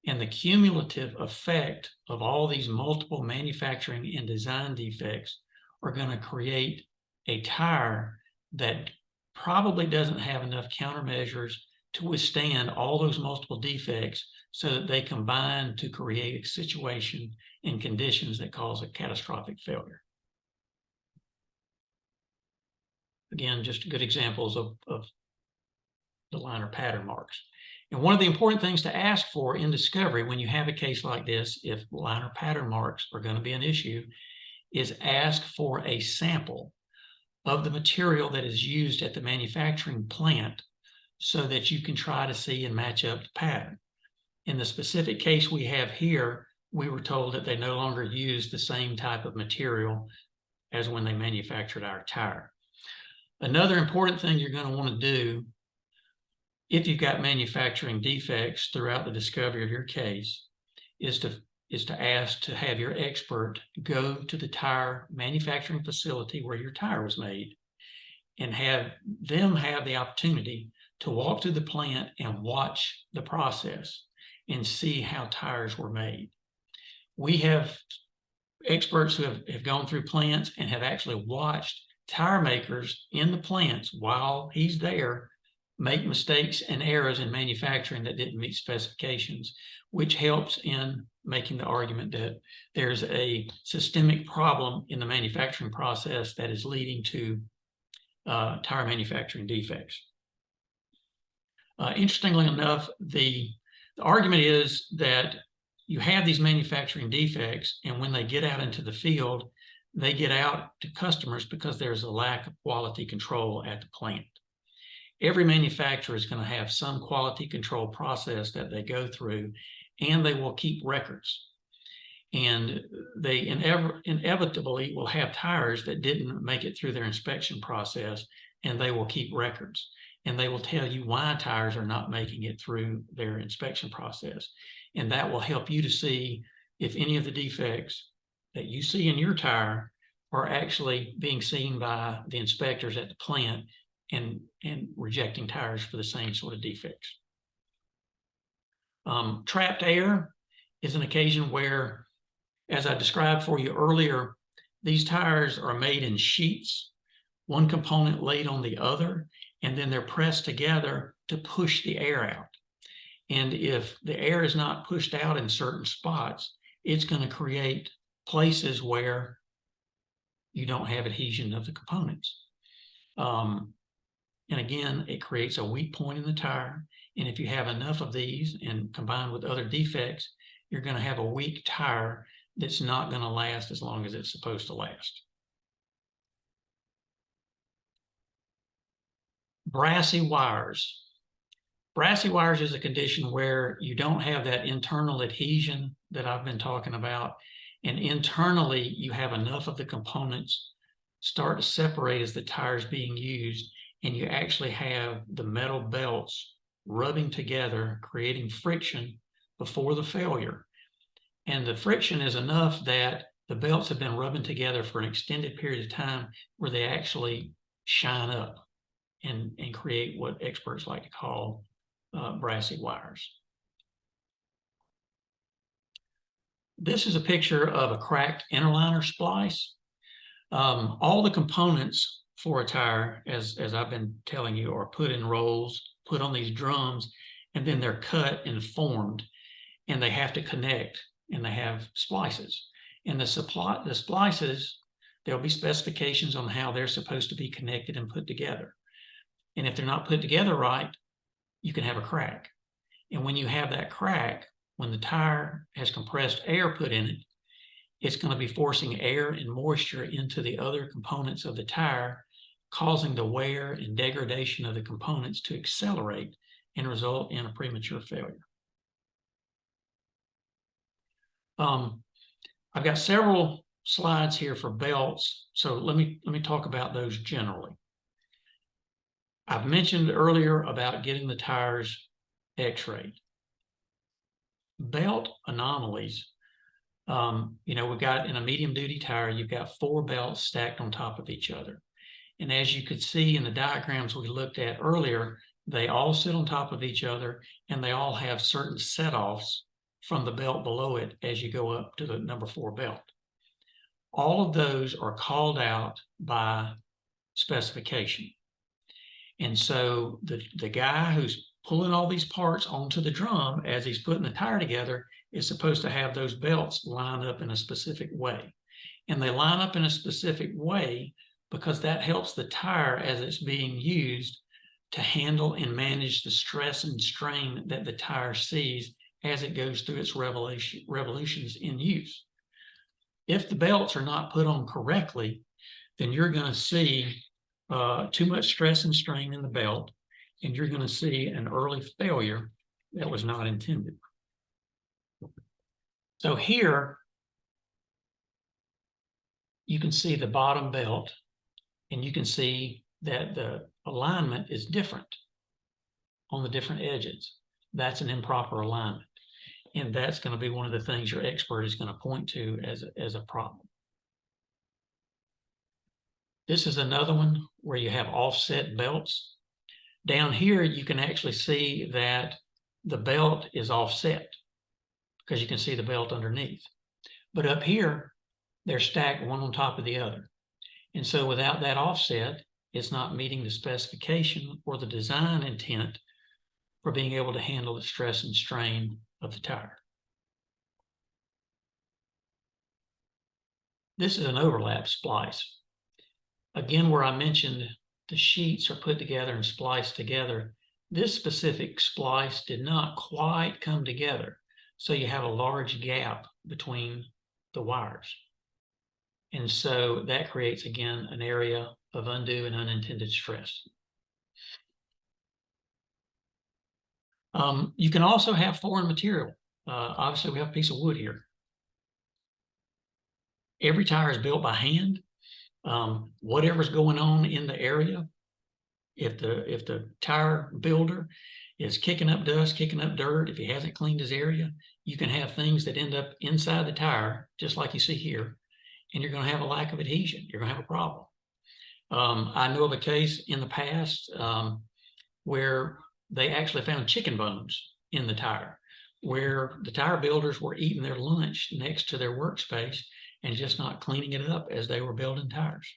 And the cumulative effect of all these multiple manufacturing and design defects are going to create a tire that probably doesn't have enough countermeasures to withstand all those multiple defects so that they combine to create a situation and conditions that cause a catastrophic failure. Again, just good examples of the liner pattern marks. And one of the important things to ask for in discovery when you have a case like this, if liner pattern marks are going to be an issue, is ask for a sample of the material that is used at the manufacturing plant so that you can try to see and match up the pattern. In the specific case we have here, we were told that they no longer use the same type of material as when they manufactured our tire. Another important thing you're going to want to do if you've got manufacturing defects throughout the discovery of your case is to ask to have your expert go to the tire manufacturing facility where your tire was made and have them have the opportunity to walk through the plant and watch the process and see how tires were made. We have experts who have gone through plants and have actually watched tire makers in the plants while he's there make mistakes and errors in manufacturing that didn't meet specifications, which helps in making the argument that there's a systemic problem in the manufacturing process that is leading to tire manufacturing defects. Interestingly enough, the argument is that you have these manufacturing defects, and when they get out into the field, they get out to customers because there's a lack of quality control at the plant. Every manufacturer is going to have some quality control process that they go through, and they will keep records. and they inevitably will have tires that didn't make it through their inspection process, and they will keep records, and they will tell you why tires are not making it through their inspection process. And that will help you to see if any of the defects that you see in your tire are actually being seen by the inspectors at the plant and rejecting tires for the same sort of defects. Trapped air is an occasion where, as I described for you earlier, these tires are made in sheets, one component laid on the other, and then they're pressed together to push the air out. And if the air is not pushed out in certain spots, it's going to create places where you don't have adhesion of the components. And again, it creates a weak point in the tire. And if you have enough of these and combined with other defects, you're going to have a weak tire that's not going to last as long as it's supposed to last. Brassy wires. Brassy wires is a condition where you don't have that internal adhesion that I've been talking about. And internally, you have enough of the components start to separate as the tire is being used, and you actually have the metal belts rubbing together, creating friction before the failure. And the friction is enough that the belts have been rubbing together for an extended period of time where they actually shine up and create what experts like to call brassy wires. This is a picture of a cracked interliner splice. All the components for a tire, as I've been telling you, are put in rolls, put on these drums, and then they're cut and formed, and they have to connect, and they have splices. And the splices, there'll be specifications on how they're supposed to be connected and put together. And if they're not put together right, you can have a crack. And when you have that crack, when the tire has compressed air put in it, it's going to be forcing air and moisture into the other components of the tire, causing the wear and degradation of the components to accelerate and result in a premature failure. I've got several slides here for belts, so let me talk about those generally. I've mentioned earlier about getting the tires x-rayed. Belt anomalies, we've got in a medium duty tire, you've got 4 belts stacked on top of each other. And as you could see in the diagrams we looked at earlier, they all sit on top of each other, and they all have certain set-offs from the belt below it as you go up to the number 4 belt. All of those are called out by specification. And so the guy who's pulling all these parts onto the drum as he's putting the tire together is supposed to have those belts line up in a specific way. And they line up in a specific way because that helps the tire as it's being used to handle and manage the stress and strain that the tire sees as it goes through its revolutions in use. If the belts are not put on correctly, then you're going to see too much stress and strain in the belt, and you're going to see an early failure that was not intended. So here, you can see the bottom belt, and you can see that the alignment is different on the different edges. That's an improper alignment. And that's going to be one of the things your expert is going to point to as a problem. This is another one where you have offset belts. Down here, you can actually see that the belt is offset because you can see the belt underneath. But up here, they're stacked one on top of the other. And so without that offset, it's not meeting the specification or the design intent for being able to handle the stress and strain of the tire. This is an overlap splice. Again, where I mentioned the sheets are put together and spliced together, this specific splice did not quite come together. So you have a large gap between the wires. And so that creates, again, an area of undue and unintended stress. You can also have foreign material. Obviously, we have a piece of wood here. Every tire is built by hand. Whatever's going on in the area, if the tire builder is kicking up dust, kicking up dirt, if he hasn't cleaned his area, you can have things that end up inside the tire, just like you see here, and you're going to have a lack of adhesion. You're going to have a problem. I know of a case in the past where they actually found chicken bones in the tire, where the tire builders were eating their lunch next to their workspace and just not cleaning it up as they were building tires.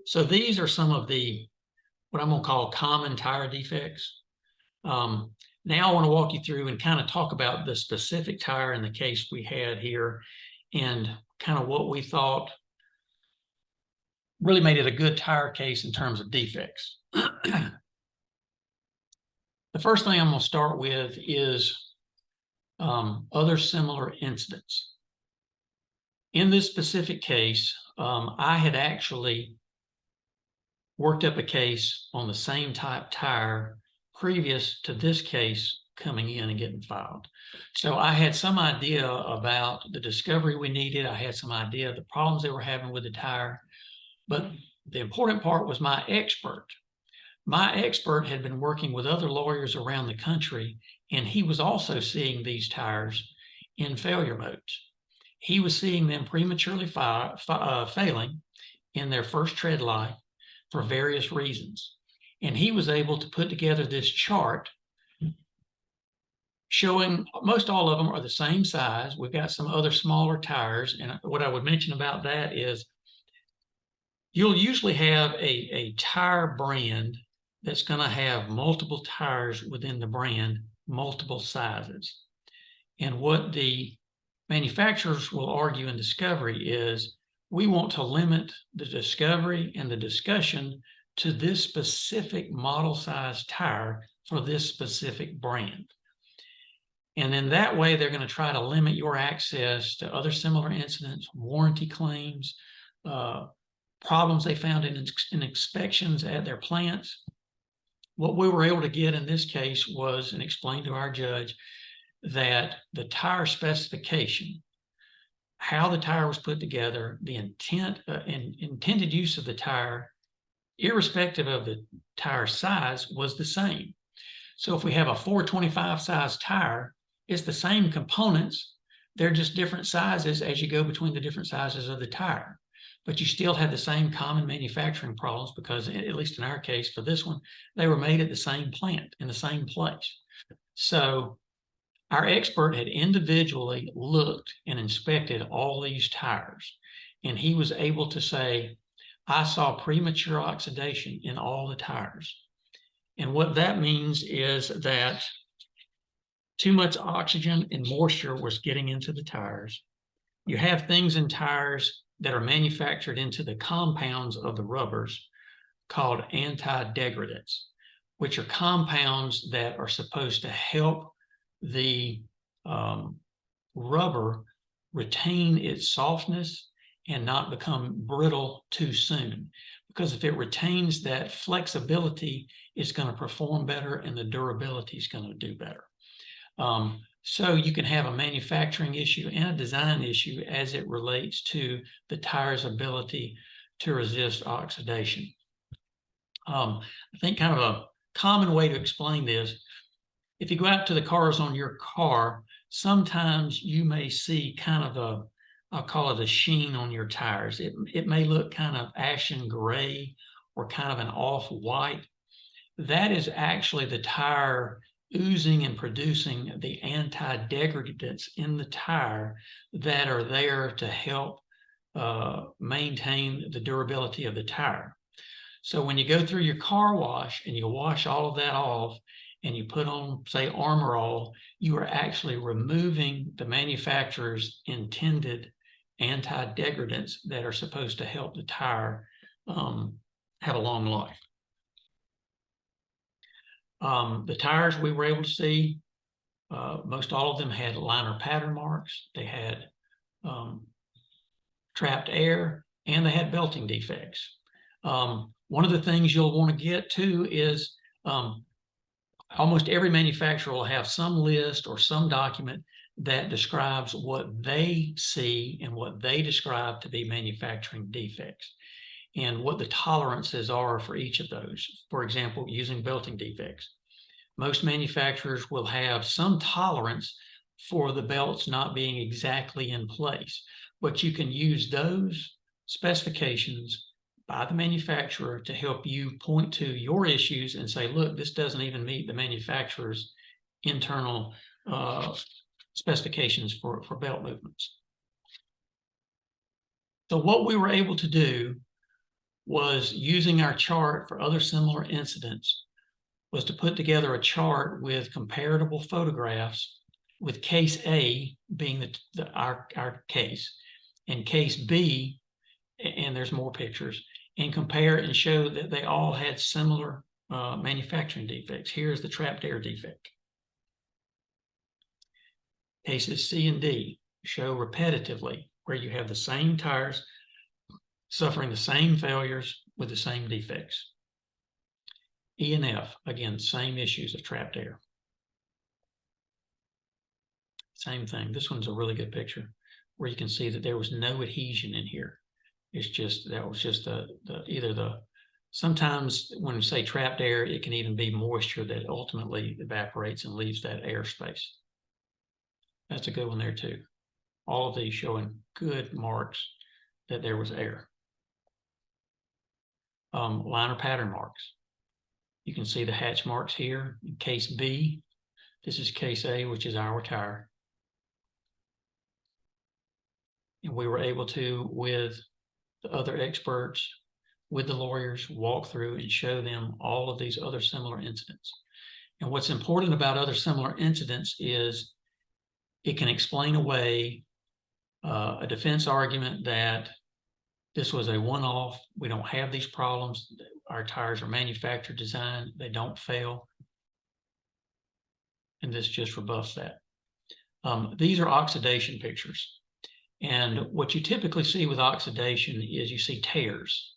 So these are some of the, what I'm going to call common tire defects. Now I want to walk you through and kind of talk about the specific tire in the case we had here and kind of what we thought really made it a good tire case in terms of defects. The first thing I'm going to start with is other similar incidents. In this specific case, I had actually worked up a case on the same type tire previous to this case coming in and getting filed. So I had some idea about the discovery we needed. I had some idea of the problems they were having with the tire. But the important part was my expert. My expert had been working with other lawyers around the country, and he was also seeing these tires in failure modes. He was seeing them prematurely failing in their first tread life for various reasons. And he was able to put together this chart showing most all of them are the same size. We've got some other smaller tires. And what I would mention about that is you'll usually have a tire brand that's going to have multiple tires within the brand, multiple sizes. And what the manufacturers will argue in discovery is we want to limit the discovery and the discussion to this specific model size tire for this specific brand. And then that way they're going to try to limit your access to other similar incidents, warranty claims, problems they found in inspections at their plants. What we were able to get in this case was, and explain to our judge, that the tire specification, how the tire was put together, the intent and intended use of the tire, irrespective of the tire size, was the same. So if we have a 425 size tire, it's the same components. They're just different sizes as you go between the different sizes of the tire. But you still have the same common manufacturing problems because, at least in our case for this one, they were made at the same plant in the same place. So our expert had individually looked and inspected all these tires, and he was able to say, I saw premature oxidation in all the tires. And what that means is that too much oxygen and moisture was getting into the tires. You have things in tires that are manufactured into the compounds of the rubbers called anti-degradants, which are compounds that are supposed to help the rubber retain its softness and not become brittle too soon. Because if it retains that flexibility, it's going to perform better and the durability is going to do better. So you can have a manufacturing issue and a design issue as it relates to the tire's ability to resist oxidation. I think kind of a common way to explain this, if you go out to the cars on your car, sometimes you may see kind of a, I'll call it a sheen on your tires. It may look kind of ashen gray or kind of an off-white. That is actually the tire oozing and producing the anti-degradants in the tire that are there to help maintain the durability of the tire. So when you go through your car wash and you wash all of that off and you put on, say, Armor All, you are actually removing the manufacturer's intended anti-degradants that are supposed to help the tire have a long life. The tires we were able to see, most all of them had liner pattern marks. They had trapped air, and they had belting defects. One of the things you'll want to get to is almost every manufacturer will have some list or some document that describes what they see and what they describe to be manufacturing defects and what the tolerances are for each of those. For example, using belting defects. Most manufacturers will have some tolerance for the belts not being exactly in place, but you can use those specifications by the manufacturer to help you point to your issues and say, look, this doesn't even meet the manufacturer's internal specifications for belt movements. So what we were able to do was, using our chart for other similar incidents, was to put together a chart with comparable photographs, with case A being our case, and case B, and there's more pictures, and compare and show that they all had similar manufacturing defects. Here's the trapped air defect. Cases C and D show repetitively where you have the same tires suffering the same failures with the same defects. E and F, again, same issues of trapped air. Same thing. This one's a really good picture where you can see that there was no adhesion in here. It's just, that was just sometimes when we say trapped air, it can even be moisture that ultimately evaporates and leaves that airspace. That's a good one there too. All of these showing good marks that there was air. Liner pattern marks. You can see the hatch marks here in case B. This is case A, which is our tire. And we were able to, with the other experts, with the lawyers, walk through and show them all of these other similar incidents. And what's important about other similar incidents is it can explain away a defense argument that this was a one-off, we don't have these problems, our tires are manufactured, designed, they don't fail. And this just rebuffs that. These are oxidation pictures. And what you typically see with oxidation is you see tears.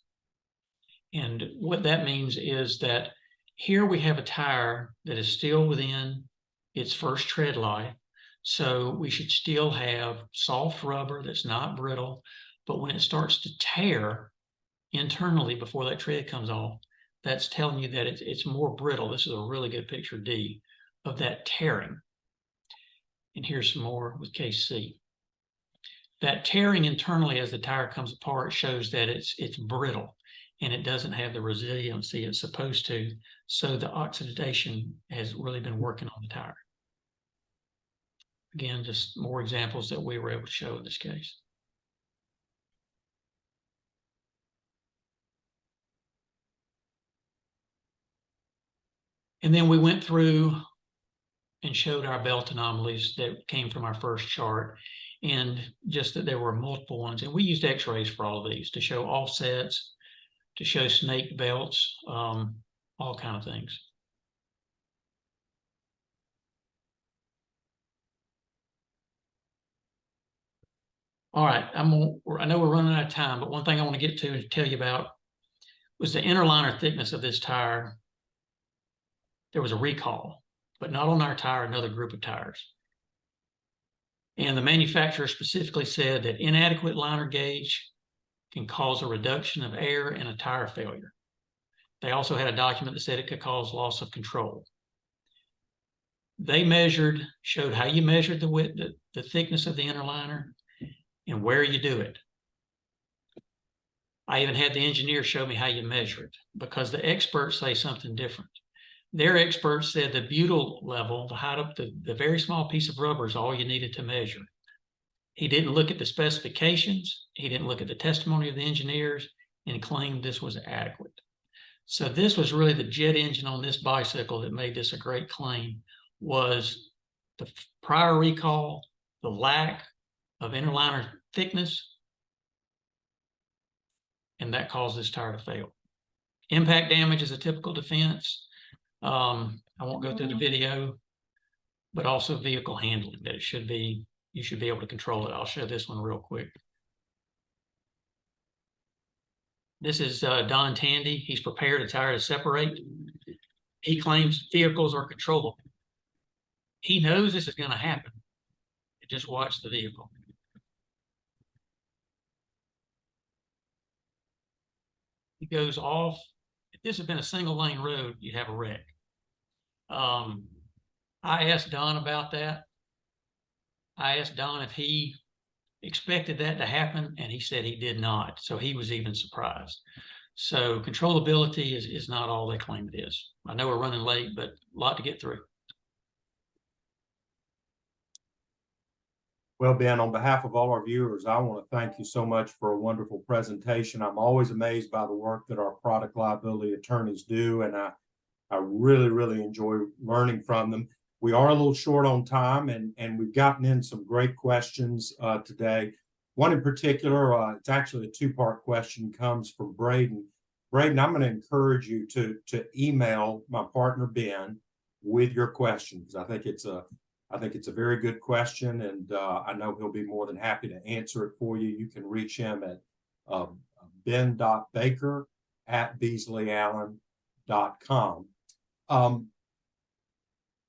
And what that means is that here we have a tire that is still within its first tread life. So we should still have soft rubber that's not brittle. But when it starts to tear internally before that tread comes off, that's telling you that it's more brittle. This is a really good picture, D, of that tearing. And here's some more with case C. That tearing internally as the tire comes apart shows that it's brittle and it doesn't have the resiliency it's supposed to. So the oxidation has really been working on the tire. Again, just more examples that we were able to show in this case. And then we went through and showed our belt anomalies that came from our first chart, and just that there were multiple ones. And we used x-rays for all of these to show offsets, to show snake belts, all kind of things. All right, I know we're running out of time, but one thing I want to get to and tell you about was the inner liner thickness of this tire. There was a recall, but not on our tire, another group of tires. And the manufacturer specifically said that inadequate liner gauge can cause a reduction of air and a tire failure. They also had a document that said it could cause loss of control. They measured, showed how you measured the width, the thickness of the inner liner, and where you do it. I even had the engineer show me how you measure it, because the experts say something different. Their experts said the butyl level, the height of the very small piece of rubber, is all you needed to measure. He didn't look at the specifications. He didn't look at the testimony of the engineers, and claimed this was adequate. So this was really the jet engine on this bicycle that made this a great claim, was the prior recall, the lack of inner liner thickness, and that caused this tire to fail. Impact damage is a typical defense. I won't go through the video, but also vehicle handling, that you should be able to control it. I'll show this one real quick. This is Don Tandy. He's prepared a tire to separate. He claims vehicles are controllable. He knows this is going to happen. Just watch the vehicle. It goes off. If this had been a single lane road, you'd have a wreck. I asked Don about that. I asked Don if he expected that to happen, and he said he did not. So he was even surprised. So controllability is not all they claim it is. I know we're running late, but a lot to get through. Well, Ben, on behalf of all our viewers, I want to thank you so much for a wonderful presentation. I'm always amazed by the work that our product liability attorneys do, and I really, really enjoy learning from them. We are a little short on time, and we've gotten in some great questions today. One in particular, it's actually a two-part question, comes from Braden. Braden, I'm going to encourage you to email my partner Ben with your questions. I think it's a very good question, and I know he'll be more than happy to answer it for you. You can reach him at ben.baker@beasleyallen.com.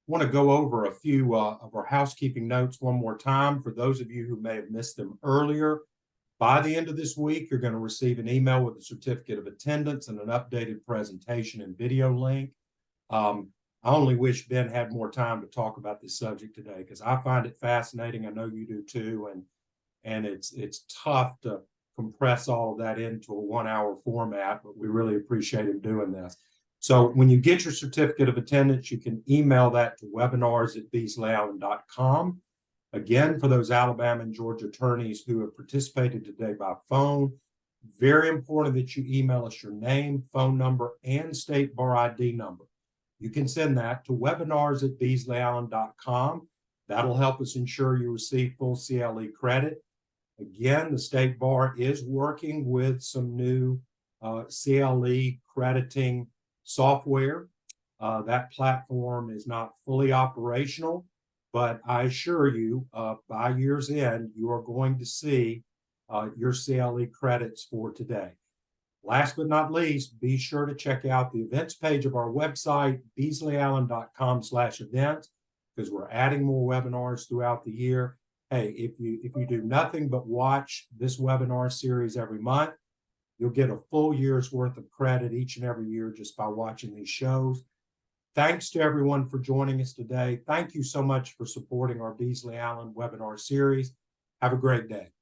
Want to go over a few of our housekeeping notes one more time. For those of you who may have missed them earlier, by the end of this week, you're going to receive an email with a certificate of attendance and an updated presentation and video link. I only wish Ben had more time to talk about this subject today, because I find it fascinating. I know you do too, and it's tough to compress all of that into a 1 hour format, but we really appreciate him doing this. So when you get your certificate of attendance, you can email that to webinars@beasleyallen.com. Again, for those Alabama and Georgia attorneys who have participated today by phone, very important that you email us your name, phone number, and state bar ID number. You can send that to webinars@beasleyallen.com. That'll help us ensure you receive full CLE credit. Again, the State Bar is working with some new CLE crediting software. That platform is not fully operational, but I assure you, by year's end, you are going to see your CLE credits for today. Last but not least, be sure to check out the events page of our website, beasleyallen.com/events, because we're adding more webinars throughout the year. Hey, if you do nothing but watch this webinar series every month, you'll get a full year's worth of credit each and every year just by watching these shows. Thanks to everyone for joining us today. Thank you so much for supporting our Beasley Allen webinar series. Have a great day.